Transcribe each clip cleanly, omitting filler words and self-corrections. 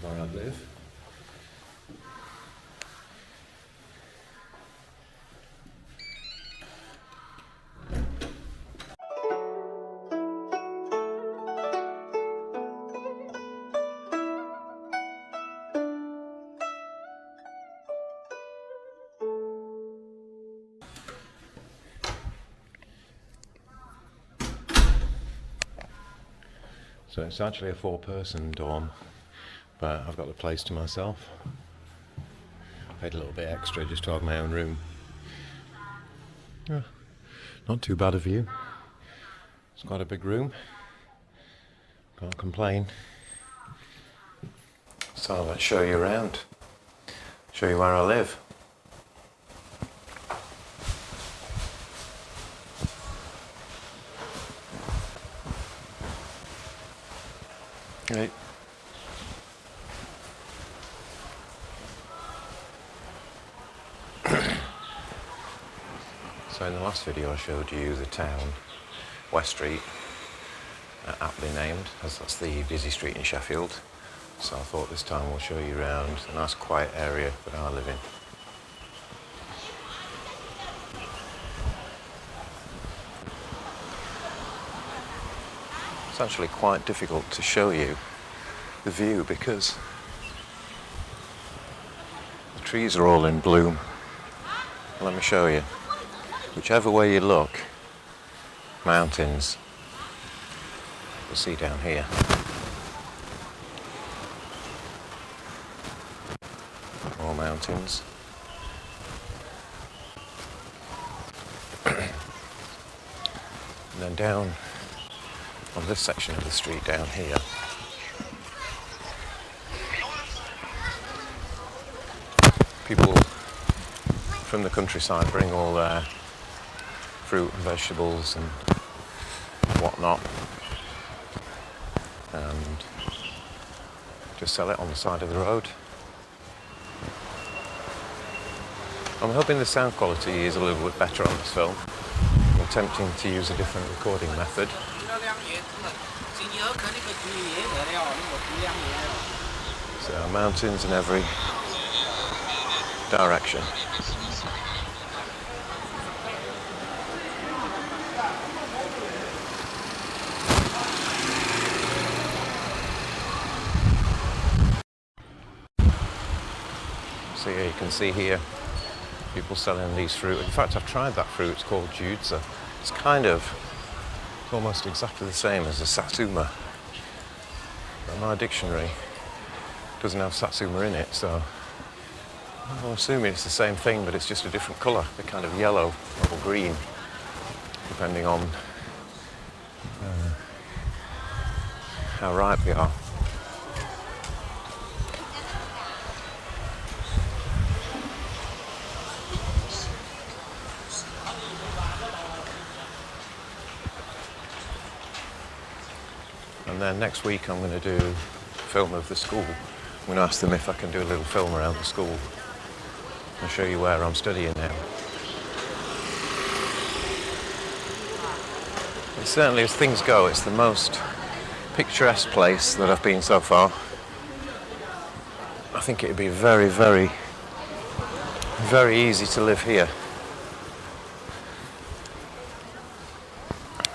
where I live. So it's actually a 4-person dorm, but I've got the place to myself. I paid a little bit extra just to have my own room. Yeah, not too bad a view. It's quite a big room. Can't complain. So let's show you around. Show you where I live. Right. So in the last video I showed you the town, West Street, aptly named, as that's the busy street in Sheffield. So I thought this time we'll show you around a nice quiet area that I live in. It's actually quite difficult to show you the view because the trees are all in bloom. Let me show you. Whichever way you look, mountains. You'll see down here. More mountains. And then down on this section of the street down here, people from the countryside bring all their fruit and vegetables and whatnot and just sell it on the side of the road. I'm hoping the sound quality is a little bit better on this film. I'm attempting to use a different recording method. So mountains in every direction. So yeah, you can see here people selling these fruit. In fact, I've tried that fruit. It's called judza. It's almost exactly the same as a satsuma. But my dictionary doesn't have satsuma in it, so I'm assuming it's the same thing, but it's just a different colour. They're kind of yellow or green, depending on how ripe they are. And then next week I'm going to do a film of the school. I'm going to ask them if I can do a little film around the school. I'll show you where I'm studying now. And certainly as things go, it's the most picturesque place that I've been so far. I think it would be very, very, very easy to live here.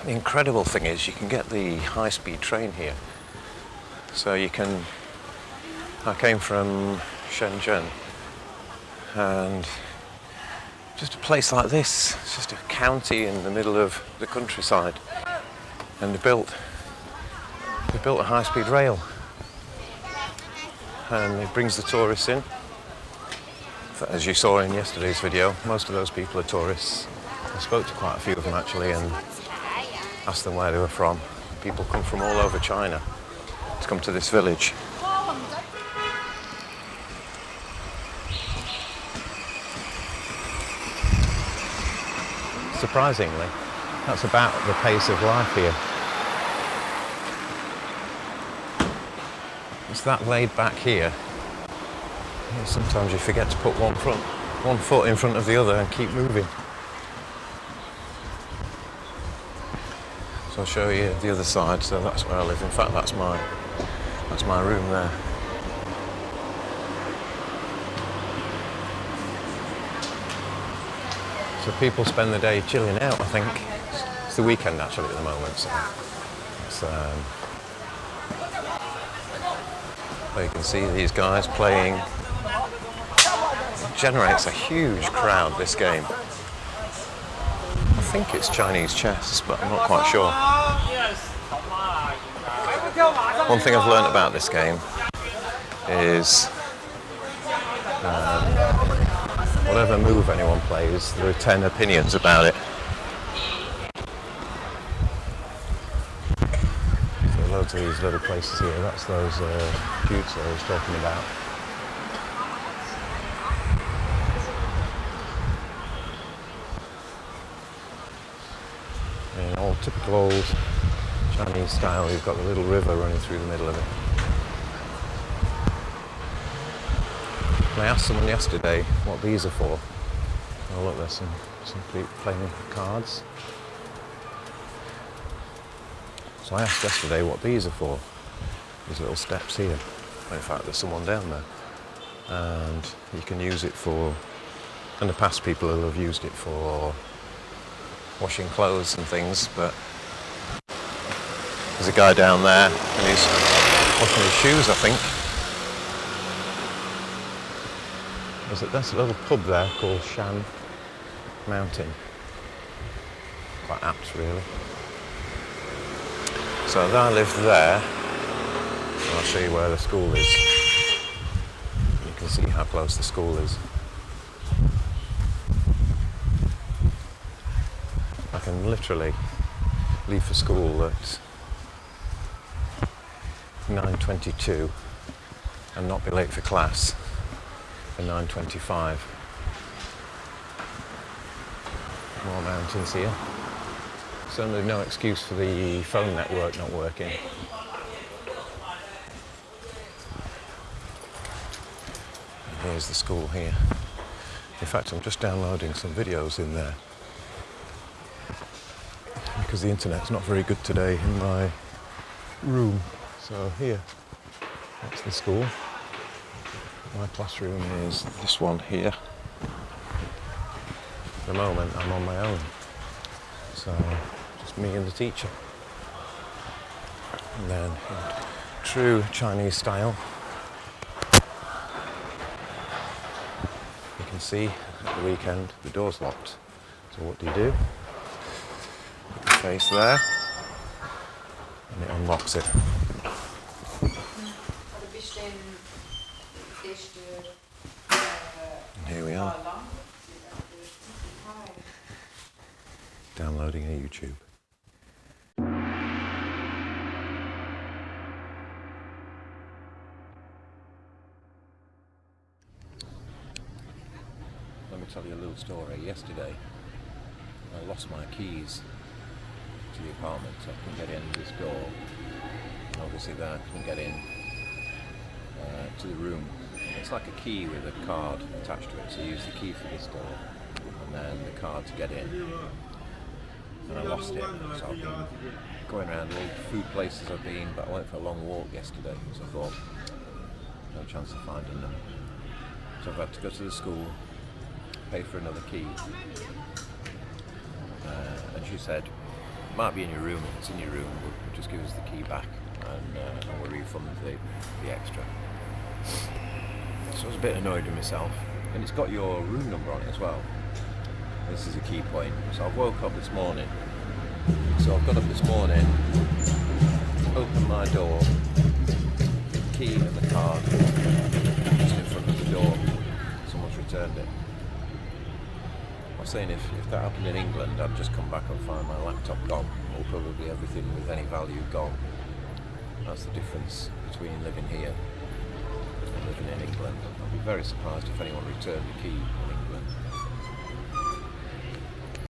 The incredible thing is you can get the high-speed train here. So I came from Shenzhen, and just a place like this, it's just a county in the middle of the countryside, and they built a high-speed rail, and it brings the tourists in. As you saw in yesterday's video, most of those people are tourists. I spoke to quite a few of them actually and asked them where they were from. People come from all over China to come to this village. Surprisingly, that's about the pace of life here. It's that laid back here. Sometimes you forget to put one foot in front of the other and keep moving. So I'll show you the other side. So that's where I live. In fact, that's my room there. So people spend the day chilling out, I think. It's the weekend actually at the moment, so it's, well, you can see these guys playing. It generates a huge crowd, this game. I think it's Chinese chess, but I'm not quite sure. One thing I've learnt about this game is whatever move anyone plays, there are 10 opinions about it. So loads of these little places here, that's those jutsu I was talking about. In all typical old Chinese style, you've got the little river running through the middle of it. And I asked someone yesterday what these are for. Oh look, there's some people playing cards. So I asked yesterday what these are for. These little steps here. In fact, there's someone down there. And you can use it for, in the past people will have used it for washing clothes and things, but there's a guy down there and he's washing his shoes, I think. There's a little pub there called Shan Mountain. Quite apt, really. So I live there, and I'll show you where the school is. You can see how close the school is. I can literally leave for school at 9:22 and not be late for class at 9:25. More mountains here. Certainly no excuse for the phone network not working. And here's the school here. In fact, I'm just downloading some videos in there because the internet's not very good today in my room. So here, that's the school. My classroom is this one here. At the moment, I'm on my own. So, just me and the teacher. And then, in true Chinese style, you can see at the weekend the door's locked. So what do? Put the face there, and it unlocks it. And here we are, downloading a YouTube. Let me tell you a little story. Yesterday, I lost my keys to the apartment, so I couldn't get in this door. And obviously then I couldn't get in to the room. It's like a key with a card attached to it, so you use the key for this door and then the card to get in. And I lost it, so I've been going around all the food places I've been, but I went for a long walk yesterday, so I thought, no chance of finding them. So I've had to go to the school, pay for another key, and she said, it might be in your room. If it's in your room, we'll just give us the key back and we'll refund the extra. So I was a bit annoyed with myself, and it's got your room number on it as well. This is a key point. So I woke up this morning. So I've got up this morning, opened my door, the key and the card just in front of the door. Someone's returned it. I was saying if that happened in England, I'd just come back and find my laptop gone, or probably everything with any value gone. That's the difference between living here and living in England. I'd be very surprised if anyone returned the key in